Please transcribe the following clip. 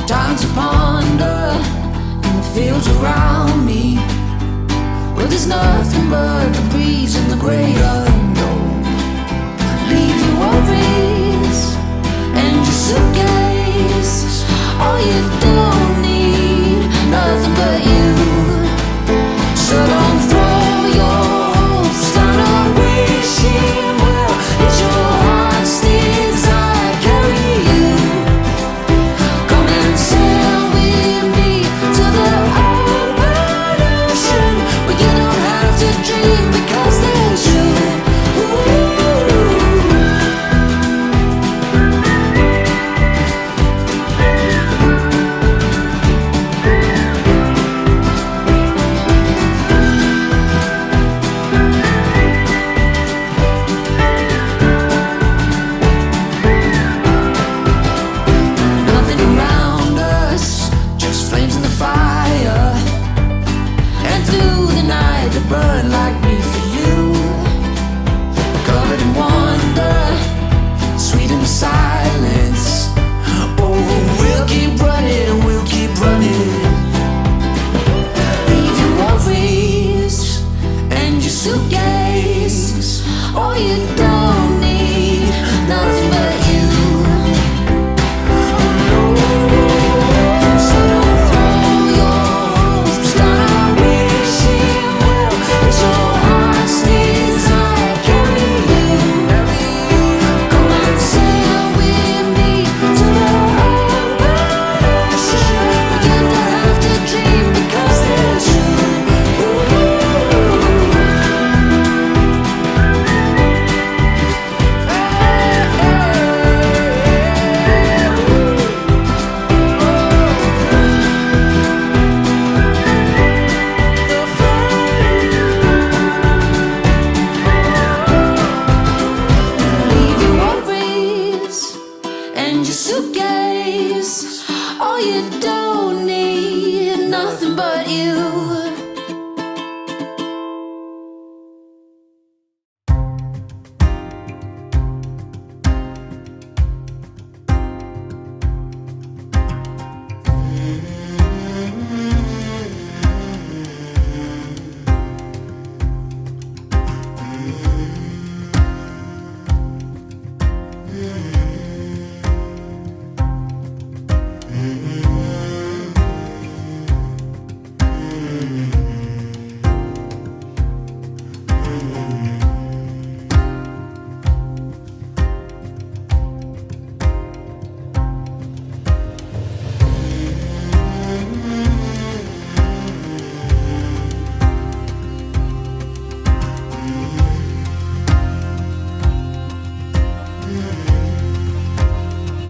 Time to ponder in the fields around me, where there's nothing but the breeze and the great unknown. Leave your worries and your suitcase. All you don't need, nothing but you. So don't throw your hopes, start wishing well. Let your heart's desire carry you. Come and sail with me to the open ocean, where you don't have to dream because there's you. Nothing around us, just flames in the fire, and through the night they burn like me for you. Covered in wonder, sweet in the silence. Oh, we'll keep running, we'll keep running. Leave your worries and your suitcase. All you don't need, nothing but you. So don't throw your hopes, start wishing well. Let your heart's desire carry you. Come and sail with me to the open ocean, where you don't have to dream because there's you. Leave your worries and your suitcase. All you don't